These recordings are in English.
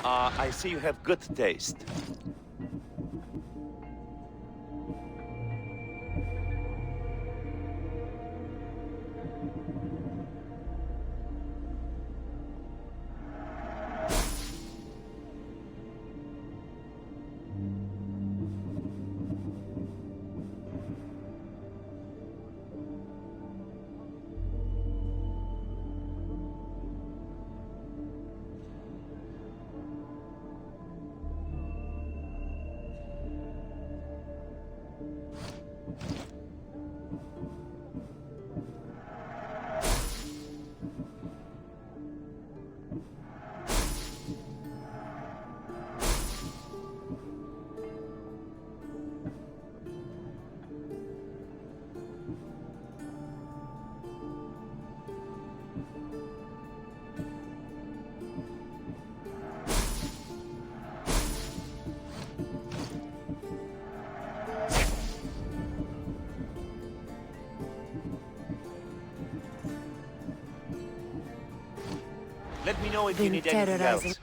I see you have good taste. Let me know if you need anything else.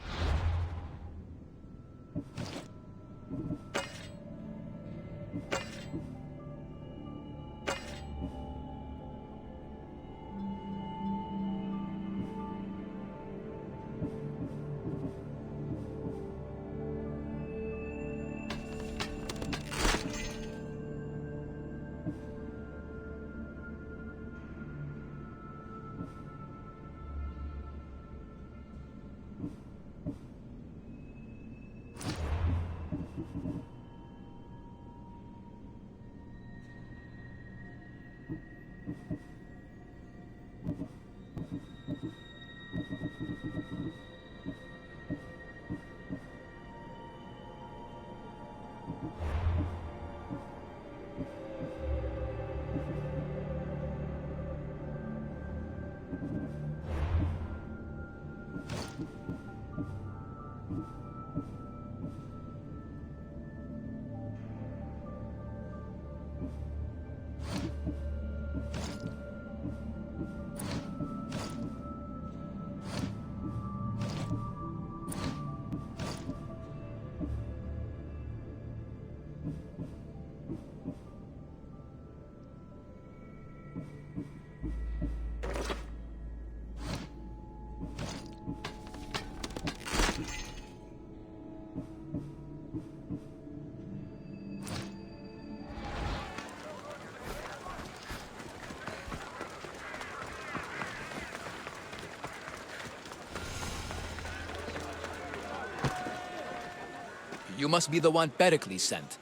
You must be the one Pericles sent.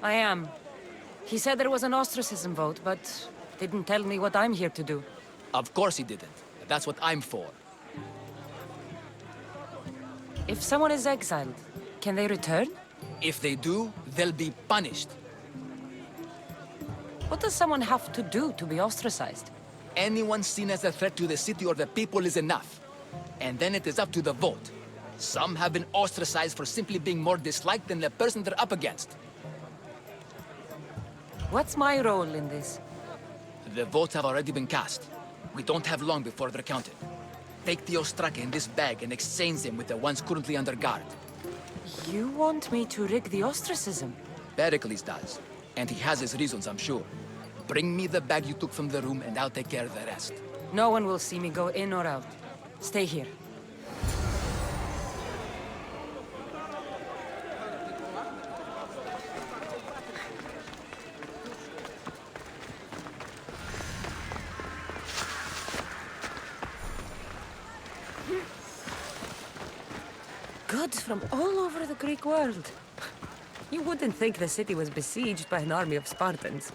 I am. He said there was an ostracism vote, but didn't tell me what I'm here to do. Of course he didn't. That's what I'm for. If someone is exiled, can they return? If they do, they'll be punished. What does someone have to do to be ostracized? Anyone seen as a threat to the city or the people is enough. And then it is up to the vote. Some have been ostracized for simply being more disliked than the person they're up against. What's my role in this? The votes have already been cast. We don't have long before they're counted. Take the Ostraka in this bag and exchange them with the ones currently under guard. You want me to rig the ostracism? Pericles does. And he has his reasons, I'm sure. Bring me the bag you took from the room and I'll take care of the rest. No one will see me go in or out. Stay here. Goods from all over the Greek world. You wouldn't think the city was besieged by an army of Spartans.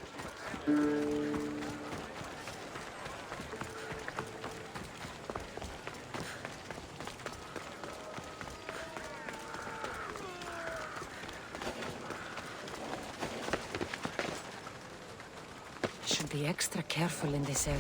Should be extra careful in this area.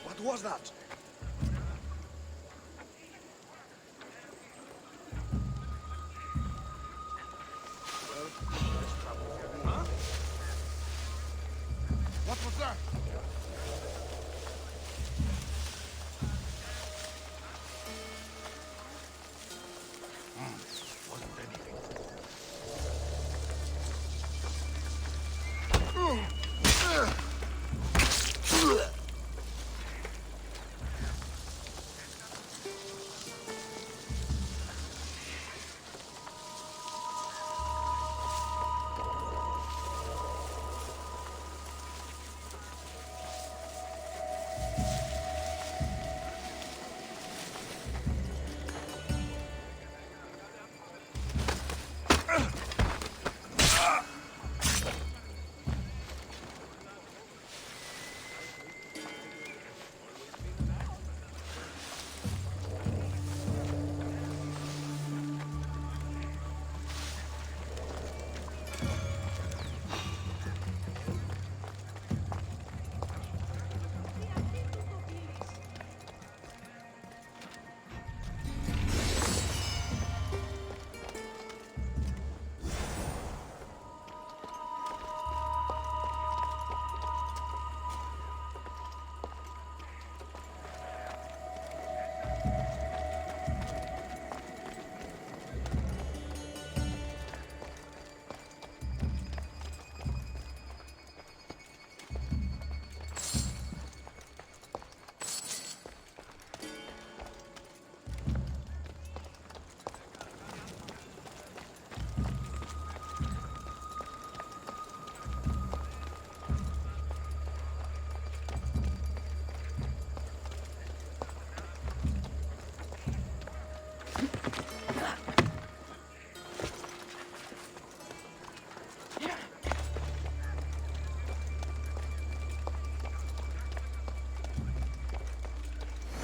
What was that? What was that? Wasn't anything.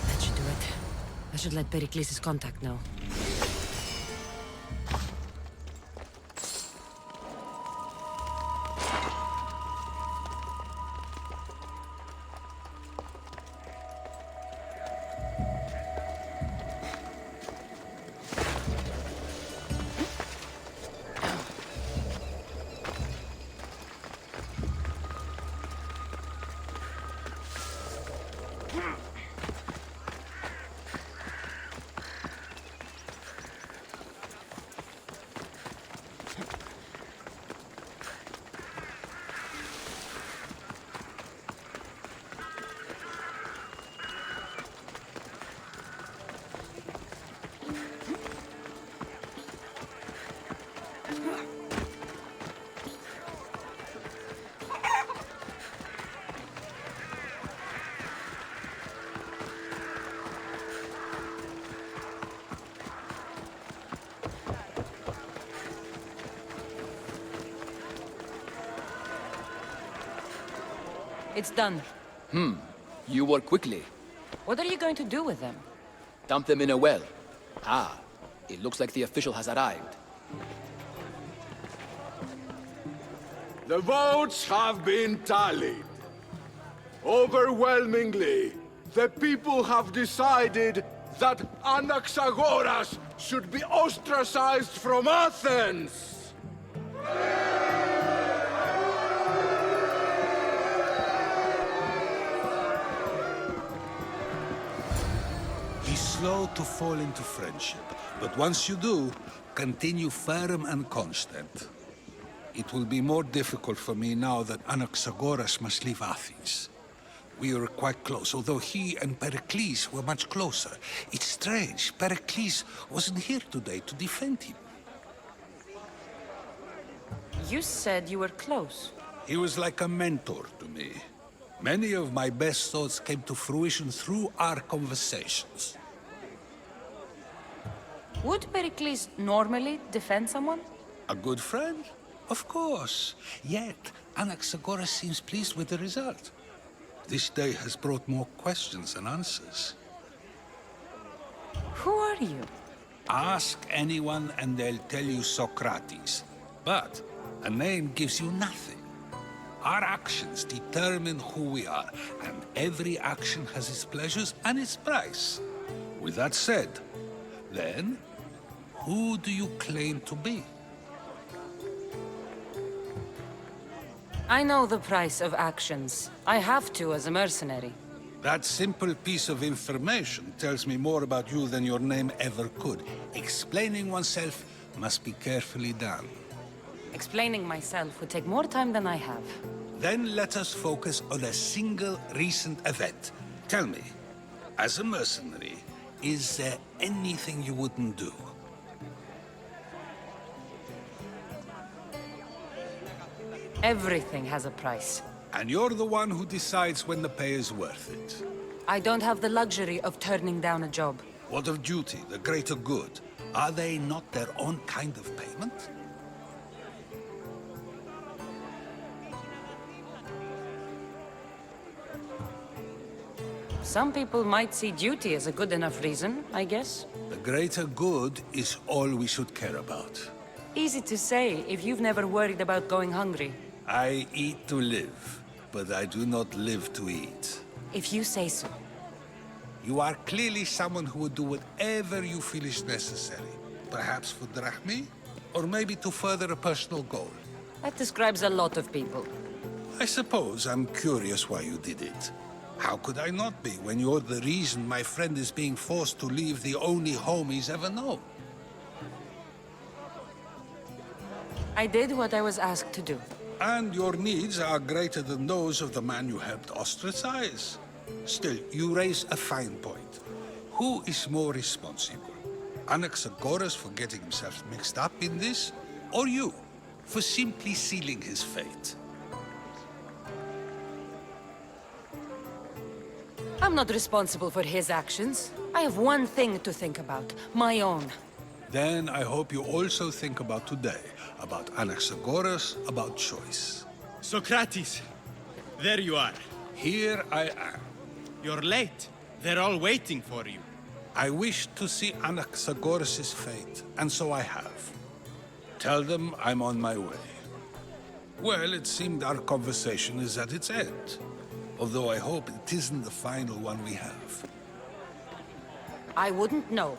That should do it. I should let Pericles' contact know. It's done. You work quickly. What are you going to do with them? Dump them in a well. Ah, it looks like the official has arrived. The votes have been tallied. Overwhelmingly, the people have decided that Anaxagoras should be ostracized from Athens! Be slow to fall into friendship, but once you do, continue firm and constant. It will be more difficult for me now that Anaxagoras must leave Athens. We were quite close, although he and Pericles were much closer. It's strange, Pericles wasn't here today to defend him. You said you were close. He was like a mentor to me. Many of my best thoughts came to fruition through our conversations. Would Pericles normally defend someone? A good friend? Of course. Yet, Anaxagoras seems pleased with the result. This day has brought more questions than answers. Who are you? Ask anyone and they'll tell you Socrates. But a name gives you nothing. Our actions determine who we are, and every action has its pleasures and its price. With that said, then, who do you claim to be? I know the price of actions. I have to as a mercenary. That simple piece of information tells me more about you than your name ever could. Explaining oneself must be carefully done. Explaining myself would take more time than I have. Then let us focus on a single recent event. Tell me, as a mercenary, is there anything you wouldn't do? Everything has a price. And you're the one who decides when the pay is worth it. I don't have the luxury of turning down a job. What of duty, the greater good? Are they not their own kind of payment? Some people might see duty as a good enough reason, I guess. The greater good is all we should care about. Easy to say if you've never worried about going hungry. I eat to live, but I do not live to eat. If you say so. You are clearly someone who would do whatever you feel is necessary. Perhaps for drachmi, or maybe to further a personal goal. That describes a lot of people. I suppose I'm curious why you did it. How could I not be when you're the reason my friend is being forced to leave the only home he's ever known? I did what I was asked to do. And your needs are greater than those of the man you helped ostracize. Still, you raise a fine point. Who is more responsible? Anaxagoras for getting himself mixed up in this? Or you, for simply sealing his fate? I'm not responsible for his actions. I have one thing to think about, my own. Then I hope you also think about today, about Anaxagoras, about choice. Socrates! There you are. Here I am. You're late. They're all waiting for you. I wish to see Anaxagoras' fate, and so I have. Tell them I'm on my way. Well, it seemed our conversation is at its end. Although I hope it isn't the final one we have. I wouldn't know.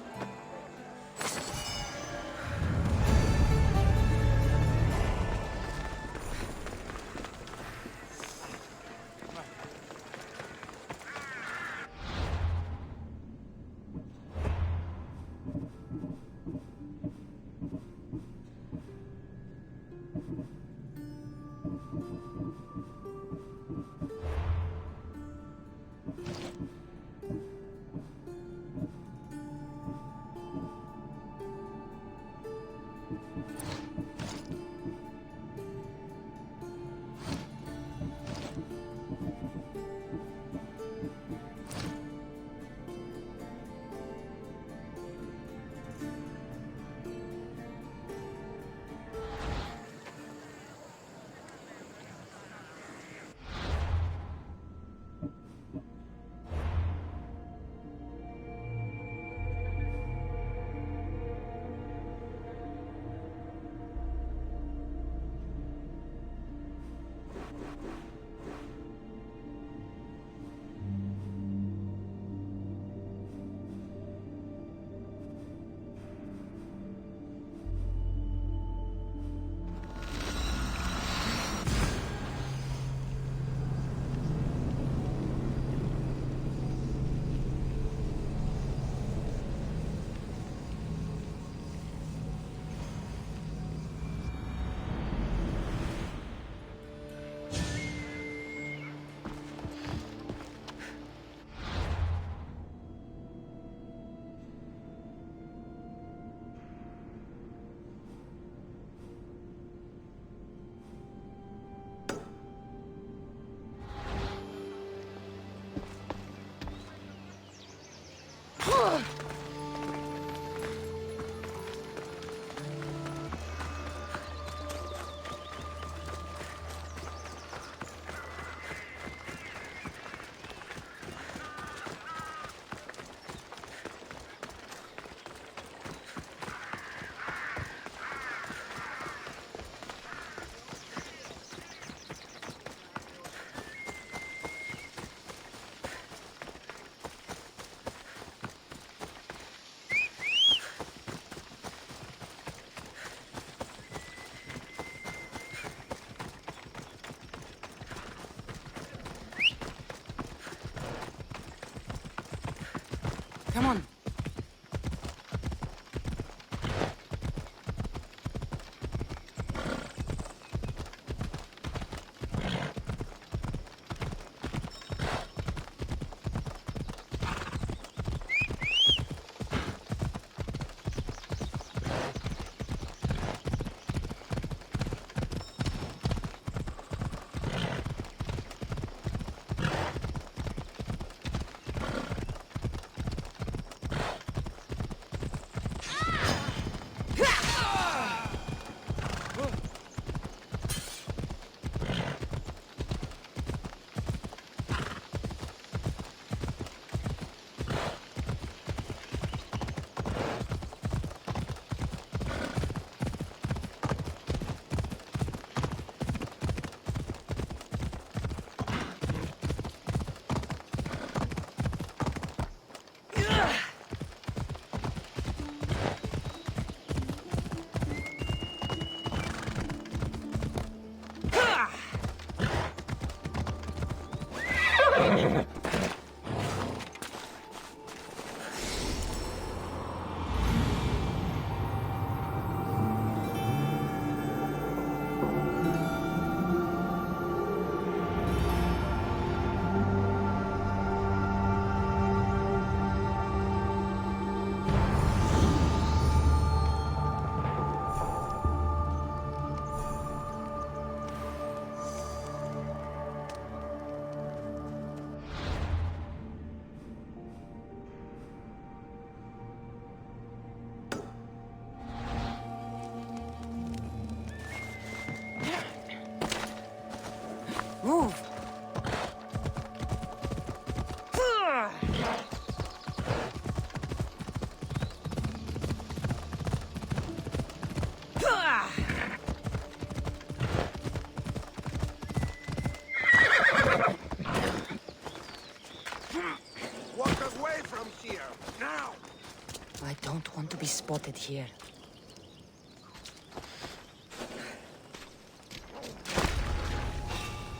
want to be spotted here.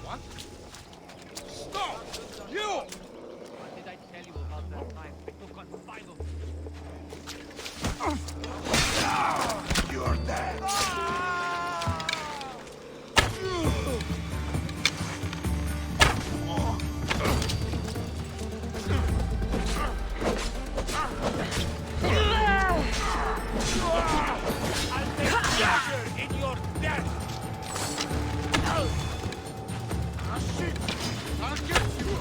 What? Stop! You! What did I tell you about that time I took on 5 of you? You're dead. I'll take pleasure in your death! Ah, shit! I'll get you!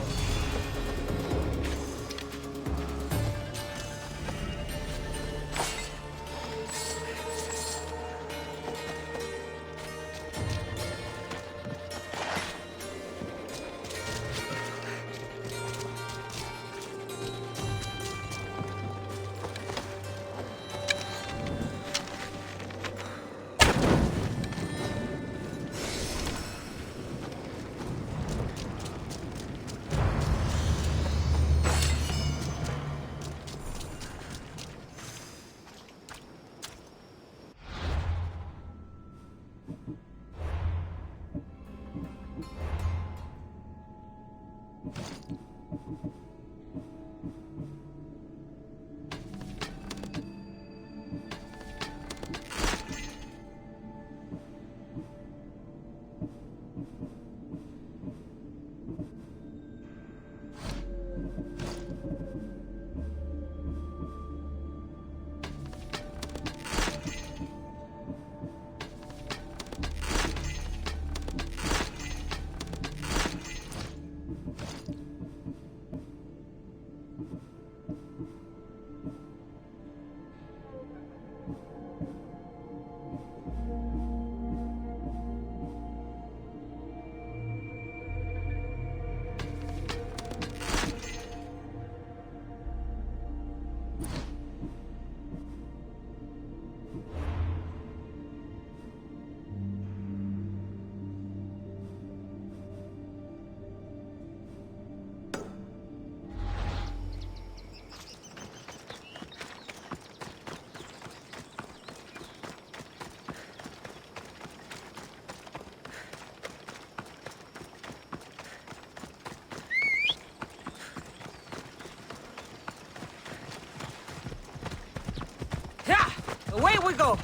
Yeah! Away we go!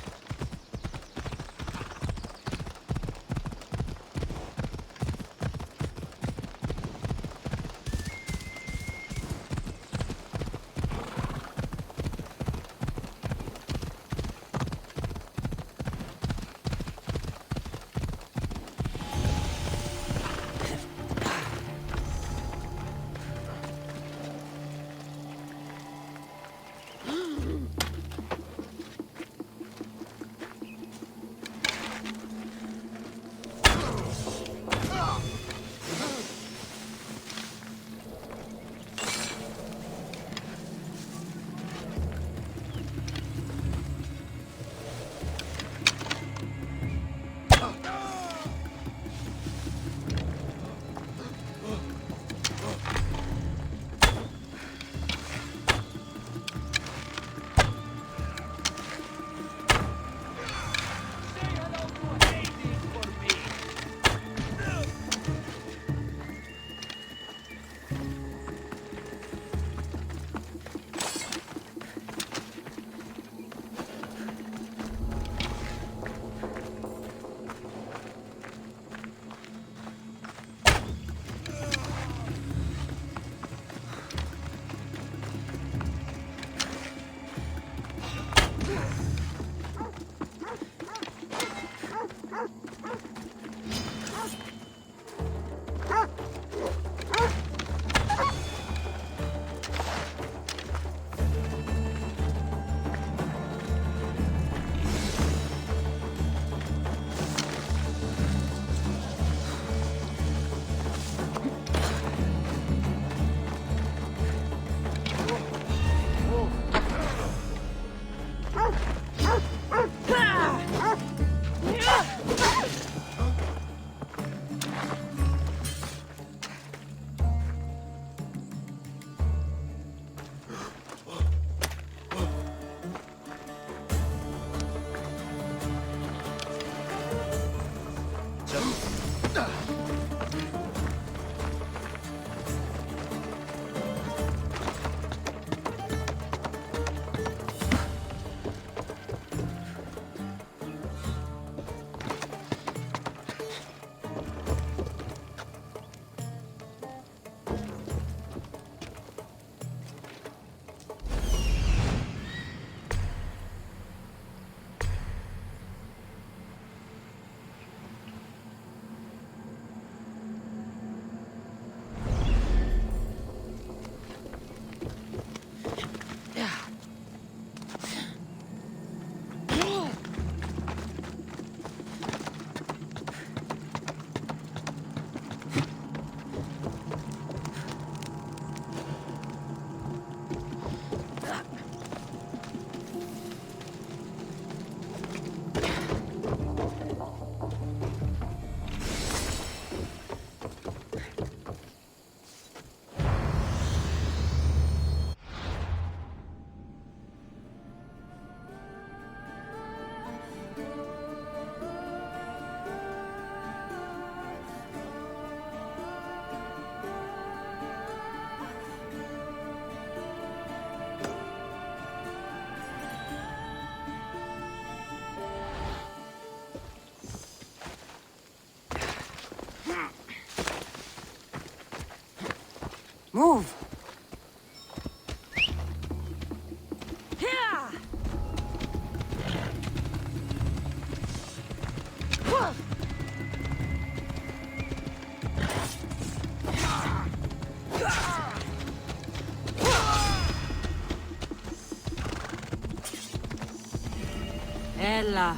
Move! Yeah! Ella.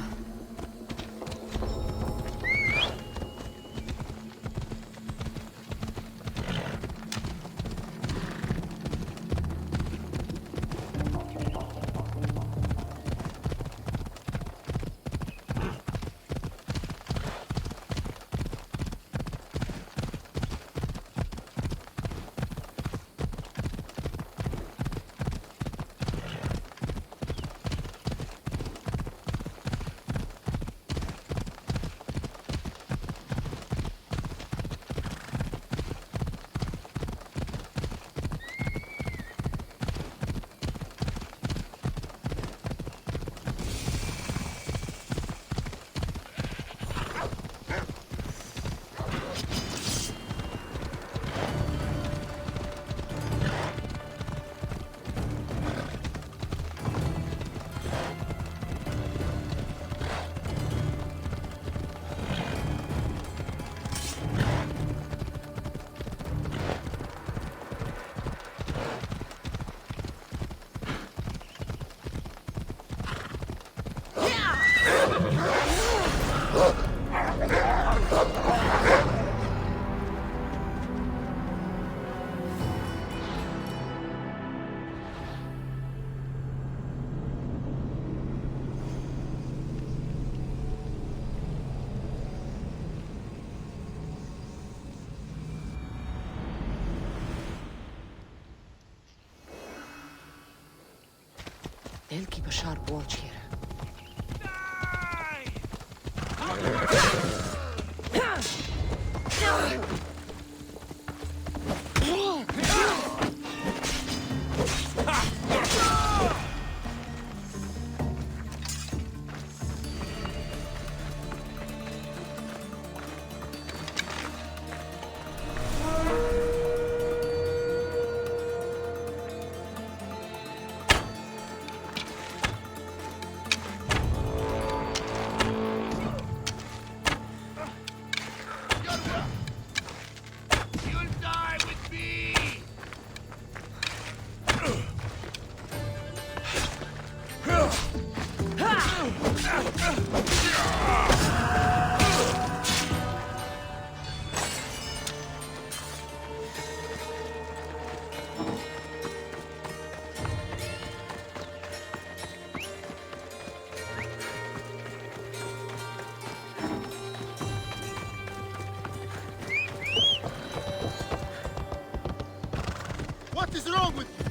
They'll keep a sharp watch here. You'll die with me! What is wrong with you?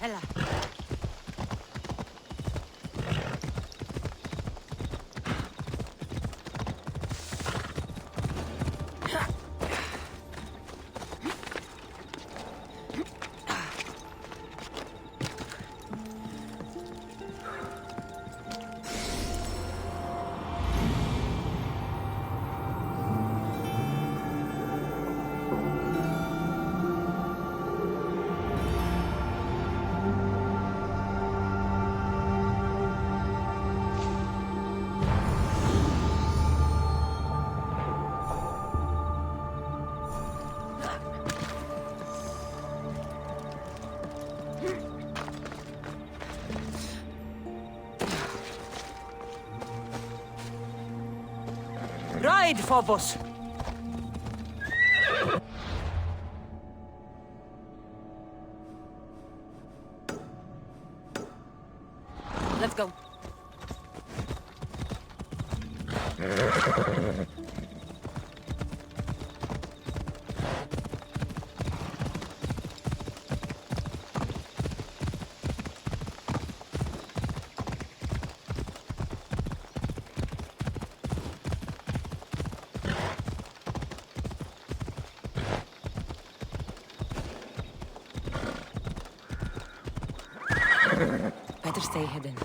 Ella. Ride, Phobos! Let's go. Better stay hidden.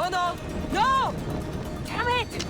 No, no! No! Damn it!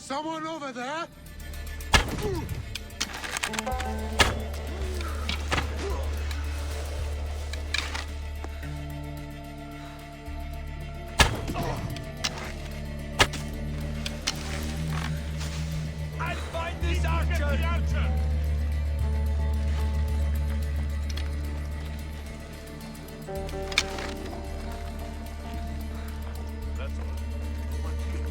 Someone over there? I'll find this archer! That's all. What's here?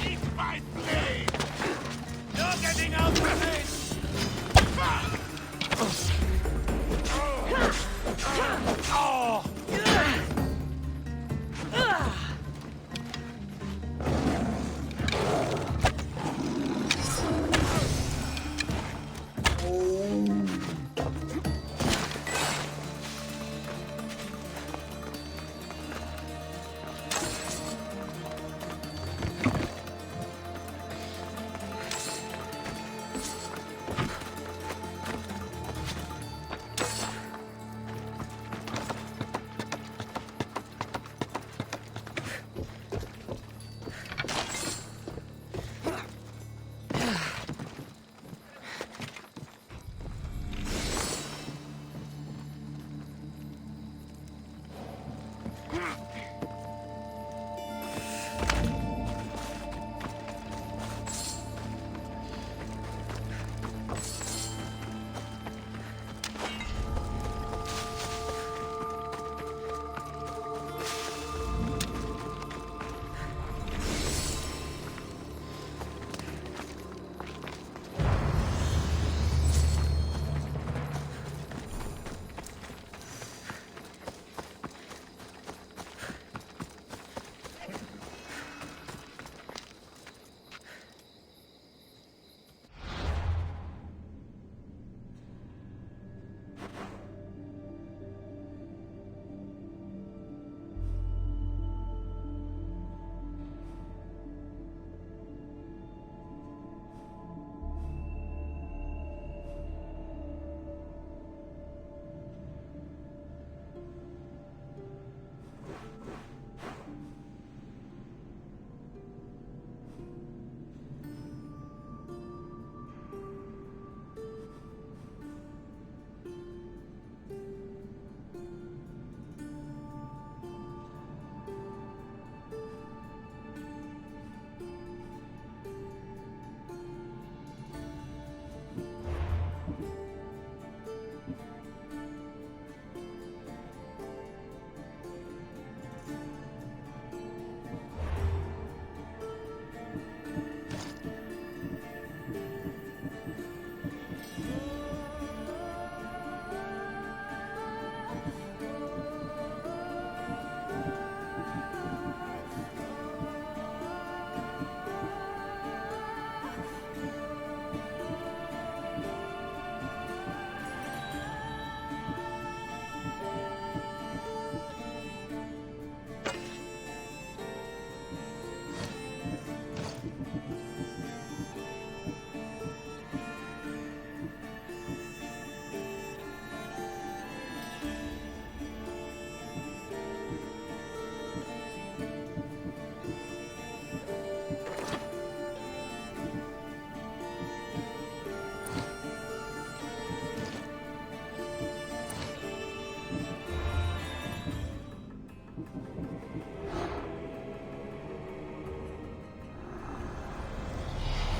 Eat my blade! No getting out of this! Oh!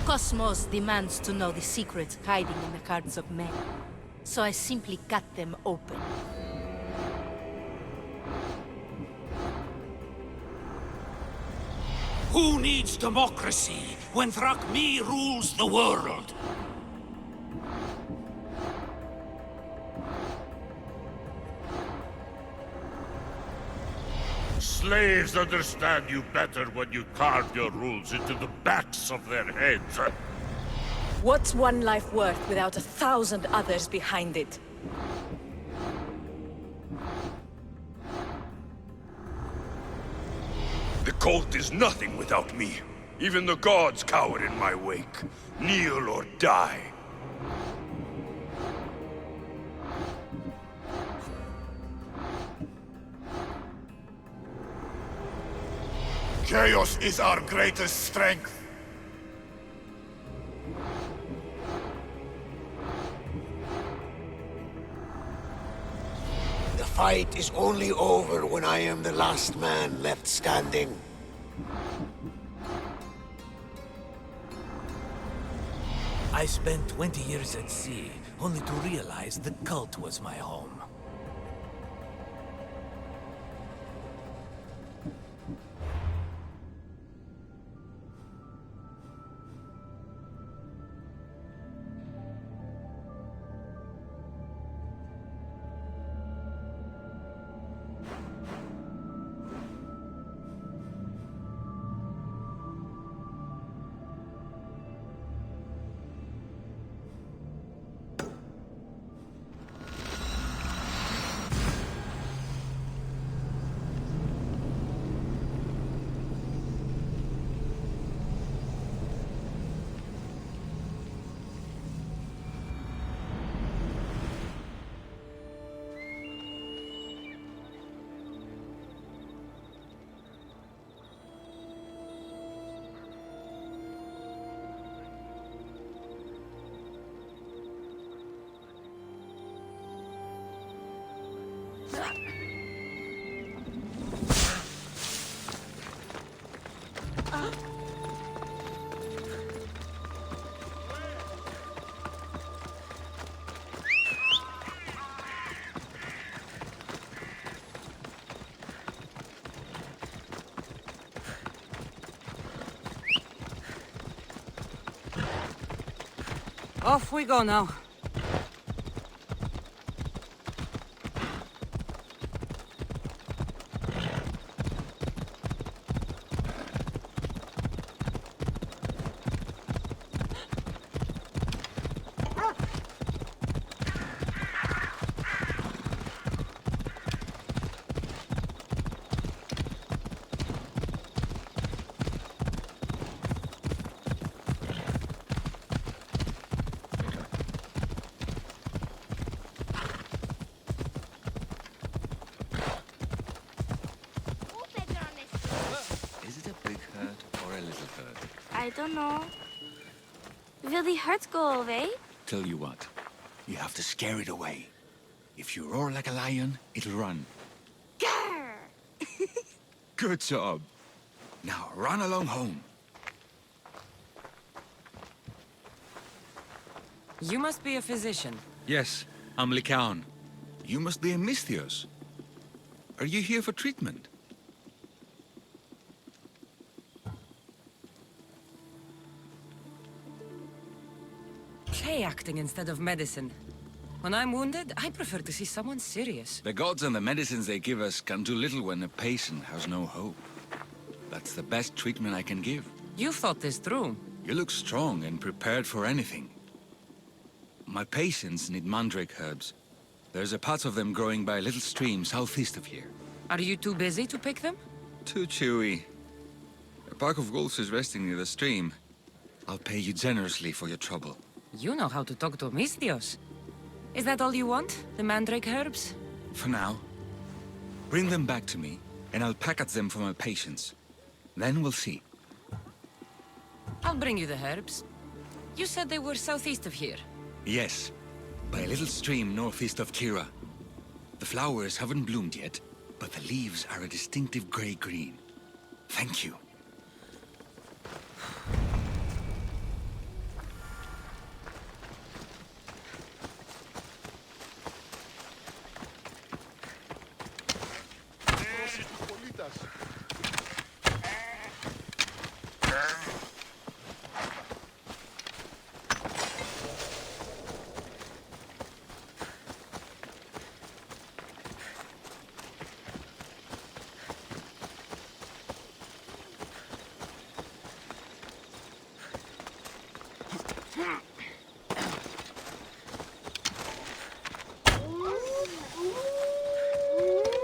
Cosmos demands to know the secrets hiding in the hearts of men. So I simply cut them open. Who needs democracy when Thrakmi rules the world? Slaves understand you better when you carve your rules into the backs of their heads. What's one life worth without 1,000 others behind it? The cult is nothing without me. Even the gods cower in my wake. Kneel or die. Chaos is our greatest strength. The fight is only over when I am the last man left standing. I spent 20 years at sea, only to realize the cult was my home. Off we go now. I don't know. Will the hurt go away? Tell you what, you have to scare it away. If you roar like a lion, it'll run. Grr! Good job. Now run along home. You must be a physician. Yes, I'm Lycaon. You must be a Misthios. Are you here for treatment? Play acting instead of medicine. When I'm wounded, I prefer to see someone serious. The gods and the medicines they give us can do little when a patient has no hope. That's the best treatment I can give. You thought this through. You look strong and prepared for anything. My patients need mandrake herbs. There's a patch of them growing by a little stream southeast of here. Are you too busy to pick them? Too chewy. A pack of wolves is resting near the stream. I'll pay you generously for your trouble. You know how to talk to Misthios. Is that all you want? The mandrake herbs? For now. Bring them back to me, and I'll package them for my patients. Then we'll see. I'll bring you the herbs. You said they were southeast of here. Yes, by a little stream northeast of Kira. The flowers haven't bloomed yet, but the leaves are a distinctive gray-green. Thank you.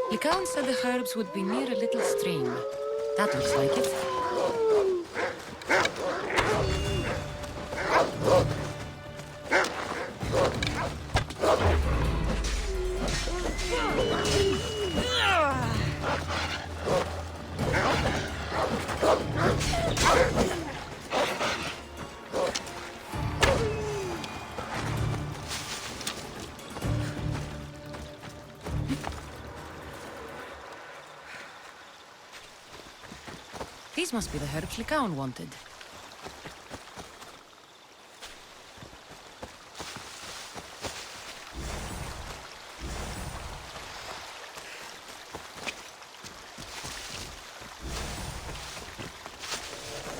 Lycaon said the herbs would be near a little stream. That looks like it. These must be the herbs Lycaon wanted.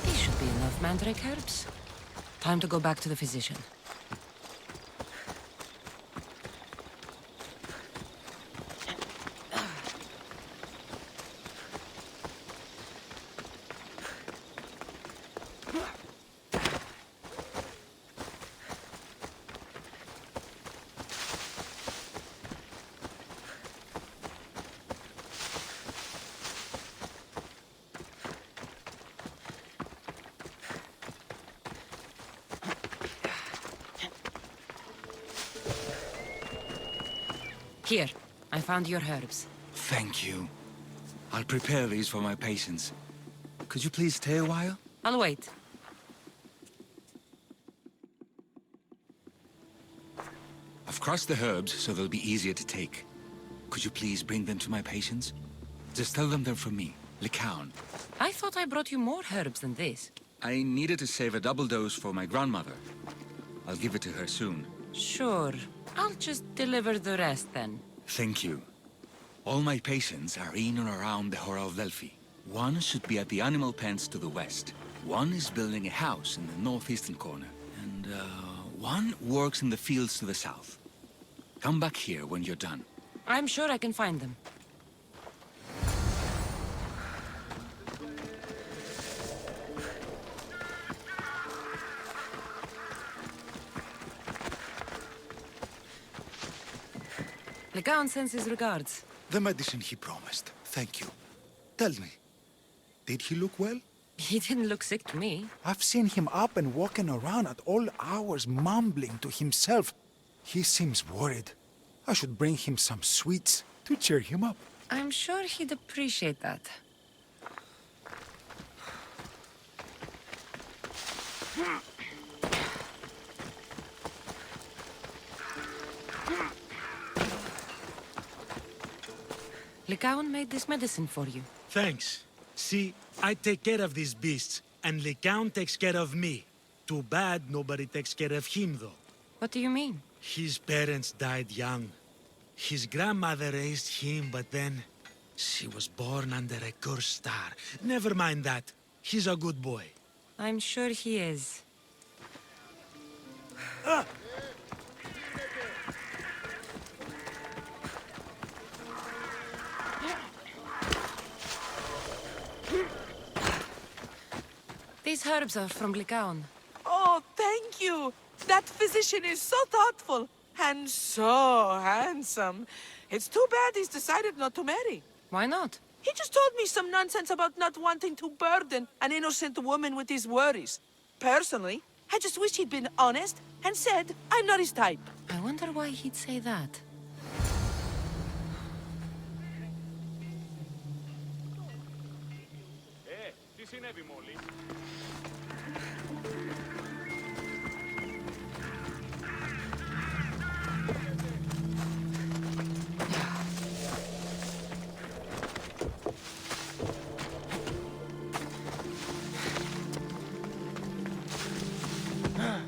These should be enough mandrake herbs. Time to go back to the physician. Here, I found your herbs. Thank you. I'll prepare these for my patients. Could you please stay a while? I'll wait. I've crushed the herbs so they'll be easier to take. Could you please bring them to my patients? Just tell them they're from me, Lycaon. I thought I brought you more herbs than this. I needed to save a double dose for my grandmother. I'll give it to her soon. Sure. I'll just deliver the rest then. Thank you. All my patients are in and around the Hora of Delphi. One should be at the animal pens to the west. One is building a house in the northeastern corner. And, one works in the fields to the south. Come back here when you're done. I'm sure I can find them. Lycaon sends his regards. The medicine he promised. Thank you. Tell me, did he look well? He didn't look sick to me. I've seen him up and walking around at all hours, mumbling to himself. He seems worried. I should bring him some sweets to cheer him up. I'm sure he'd appreciate that. Lycaon made this medicine for you. Thanks. See, I take care of these beasts, and Lycaon takes care of me. Too bad nobody takes care of him, though. What do you mean? His parents died young. His grandmother raised him, but then she was born under a cursed star. Never mind that. He's a good boy. I'm sure he is. These herbs are from Lycaon. Oh, thank you. That physician is so thoughtful and so handsome. It's too bad he's decided not to marry. Why not? He just told me some nonsense about not wanting to burden an innocent woman with his worries. Personally, I just wish he'd been honest and said I'm not his type. I wonder why he'd say that. Τι συνέβη μόλις?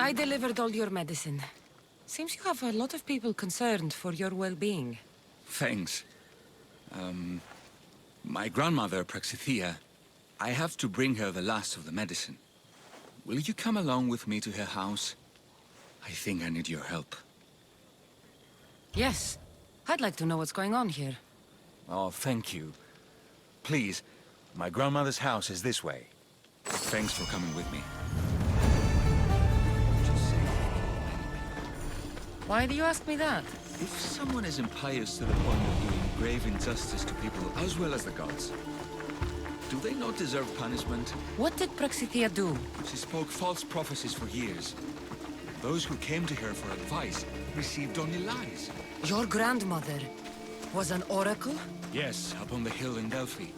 I delivered all your medicine. Seems you have a lot of people concerned for your well-being. Thanks. My grandmother, Praxithea, I have to bring her the last of the medicine. Will you come along with me to her house? I think I need your help. Yes. I'd like to know what's going on here. Oh, thank you. Please, my grandmother's house is this way. Thanks for coming with me. Why do you ask me that? If someone is impious to the point of doing grave injustice to people as well as the gods, do they not deserve punishment? What did Praxithea do? She spoke false prophecies for years. Those who came to her for advice received only lies. Your grandmother was an oracle? Yes, up on the hill in Delphi.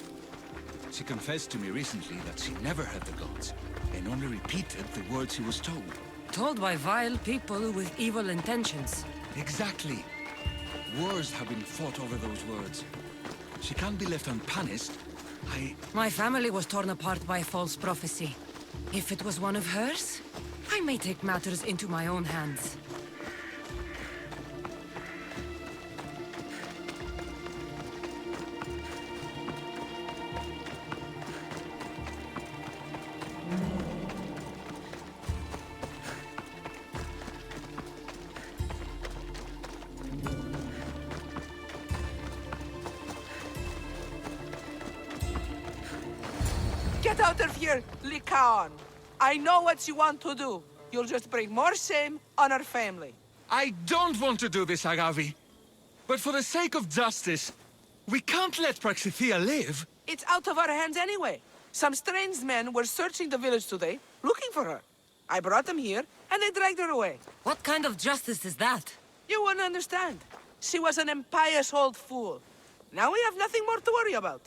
She confessed to me recently that she never heard the gods, and only repeated the words she was told. Told by vile people with evil intentions. Exactly. Wars have been fought over those words. She can't be left unpunished, My family was torn apart by a false prophecy. If it was one of hers, I may take matters into my own hands. Get out of here, Lycaon! I know what you want to do. You'll just bring more shame on our family. I don't want to do this, Agavi. But for the sake of justice, we can't let Praxithea live. It's out of our hands anyway. Some strange men were searching the village today, looking for her. I brought them here, and they dragged her away. What kind of justice is that? You wouldn't understand. She was an impious old fool. Now we have nothing more to worry about.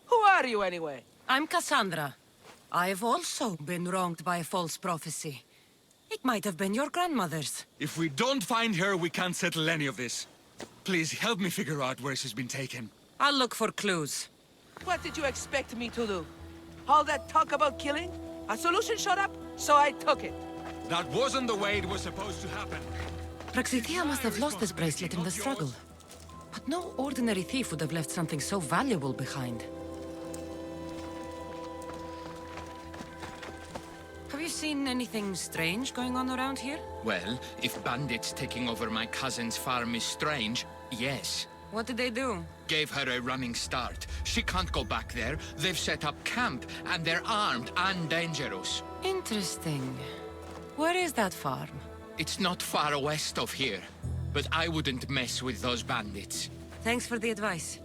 Who are you, anyway? I'm Cassandra. I've also been wronged by a false prophecy. It might have been your grandmother's. If we don't find her, we can't settle any of this. Please help me figure out where she's been taken. I'll look for clues. What did you expect me to do? All that talk about killing? A solution showed up, so I took it. That wasn't the way it was supposed to happen. Praxithea must have lost this bracelet in the struggle. But no ordinary thief would have left something so valuable behind. Have you seen anything strange going on around here? Well, if bandits taking over my cousin's farm is strange, yes. What did they do? Gave her a running start. She can't go back there. They've set up camp, and they're armed and dangerous. Interesting. Where is that farm? It's not far west of here, but I wouldn't mess with those bandits. Thanks for the advice.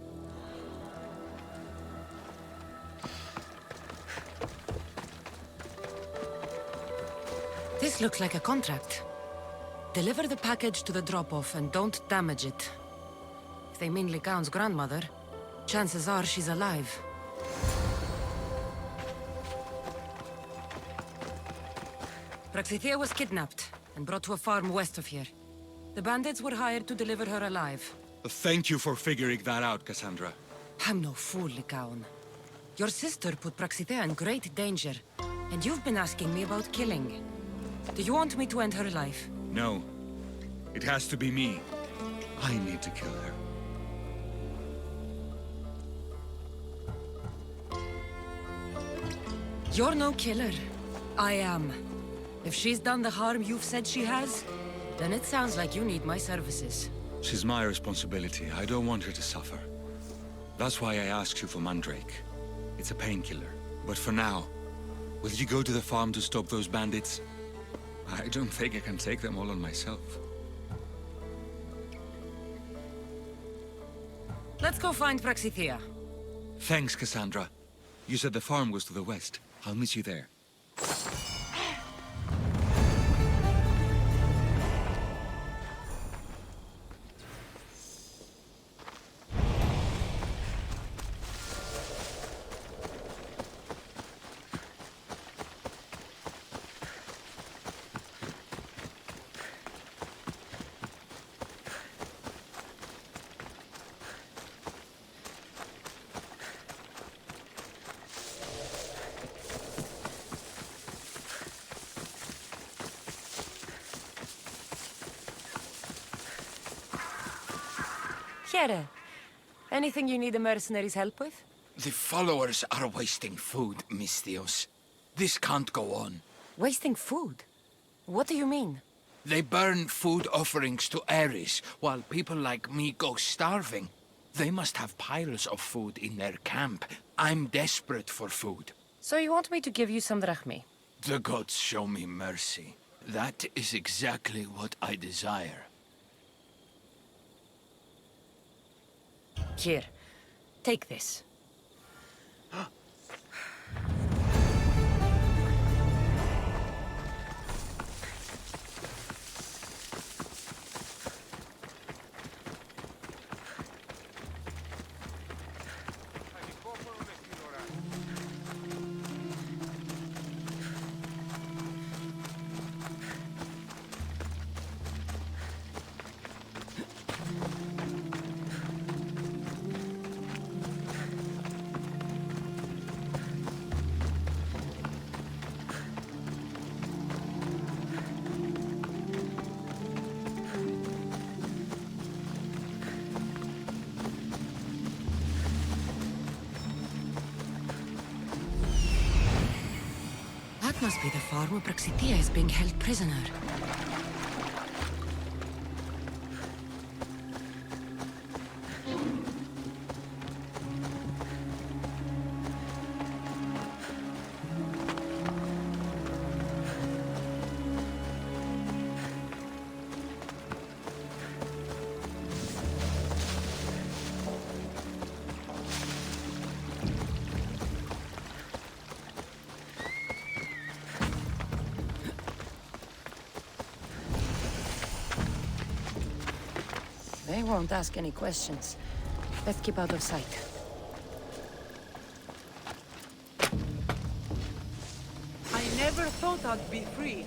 This looks like a contract. Deliver the package to the drop-off and don't damage it. If they mean Lycaon's grandmother, chances are she's alive. Praxithea was kidnapped and brought to a farm west of here. The bandits were hired to deliver her alive. Thank you for figuring that out, Cassandra. I'm no fool, Lycaon. Your sister put Praxithea in great danger, and you've been asking me about killing. Do you want me to end her life? No. It has to be me. I need to kill her. You're no killer. I am. If she's done the harm you've said she has, then it sounds like you need my services. She's my responsibility. I don't want her to suffer. That's why I asked you for Mandrake. It's a painkiller. But for now, will you go to the farm to stop those bandits? I don't think I can take them all on myself. Let's go find Praxithea. Thanks, Cassandra. You said the farm was to the west. I'll meet you there. Here. Anything you need the mercenaries' help with? The followers are wasting food, Misthios. This can't go on. Wasting food? What do you mean? They burn food offerings to Ares, while people like me go starving. They must have piles of food in their camp. I'm desperate for food. So you want me to give you some drachmi? The gods show me mercy. That is exactly what I desire. Here. Take this. must be the farm where Praxitia is being held prisoner. They won't ask any questions. Let's keep out of sight. I never thought I'd be free.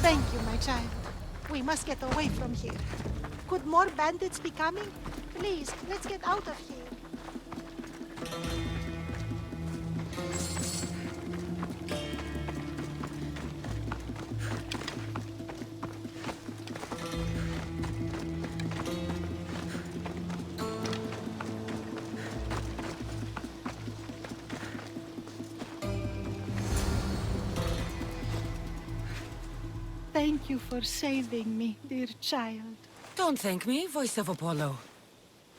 Thank you, my child. We must get away from here. Could more bandits be coming? Please, let's get out of here. Thank you for saving me, dear child. Don't thank me, voice of Apollo.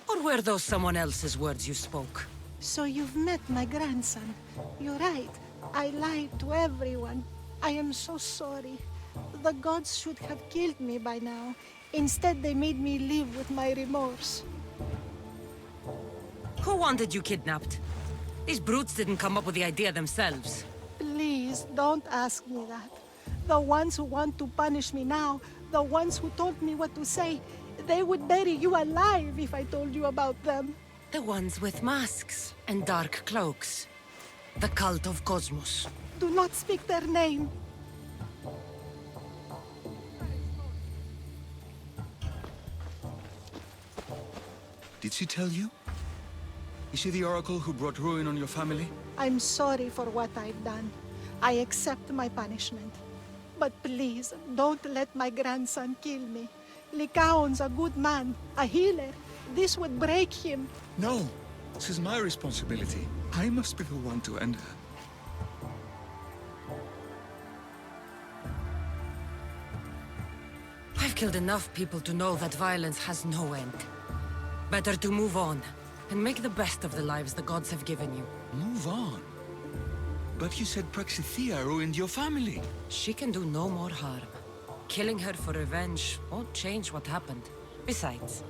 Or were those someone else's words you spoke? So you've met my grandson. You're right. I lied to everyone. I am so sorry. The gods should have killed me by now. Instead, they made me live with my remorse. Who wanted you kidnapped? These brutes didn't come up with the idea themselves. Please, don't ask me that. The ones who want to punish me now, the ones who told me what to say, they would bury you alive if I told you about them. The ones with masks and dark cloaks. The cult of Cosmos. Do not speak their name. Did she tell you? Is she the oracle who brought ruin on your family? I'm sorry for what I've done. I accept my punishment. But please, don't let my grandson kill me. Lycaon's a good man, a healer. This would break him. No, this is my responsibility. I must be the one to end her. I've killed enough people to know that violence has no end. Better to move on, and make the best of the lives the gods have given you. Move on? But you said Praxithea ruined your family. She can do no more harm. Killing her for revenge won't change what happened. Besides,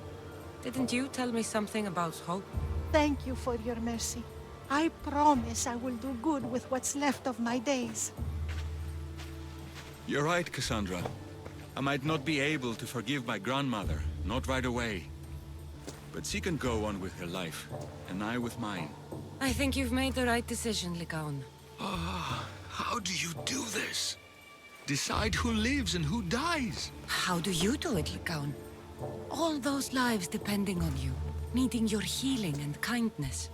didn't you tell me something about hope? Thank you for your mercy. I promise I will do good with what's left of my days. You're right, Cassandra. I might not be able to forgive my grandmother, not right away. But she can go on with her life, and I with mine. I think you've made the right decision, Lycaon. How do you do this? Decide who lives and who dies? How do you do it, Lycaon? All those lives depending on you, needing your healing and kindness.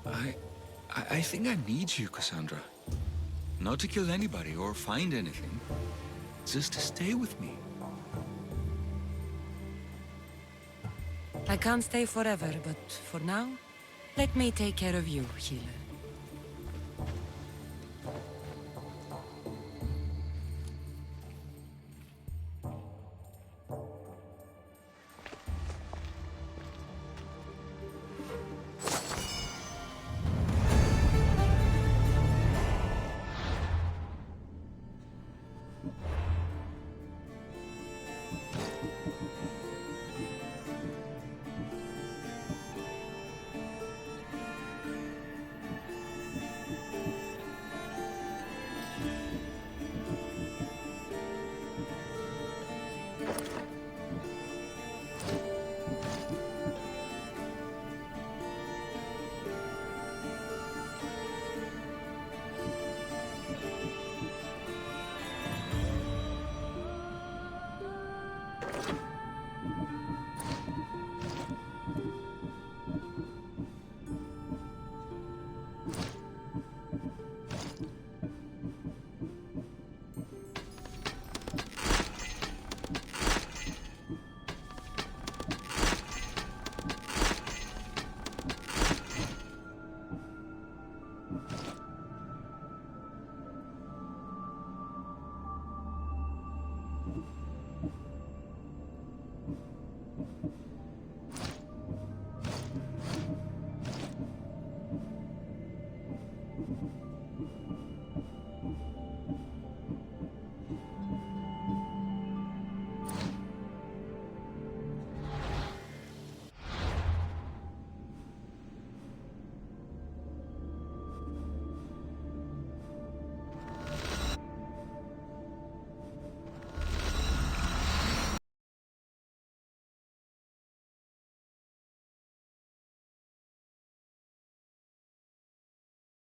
I think I need you, Cassandra. Not to kill anybody or find anything. Just to stay with me. I can't stay forever, but for now, let me take care of you, healer.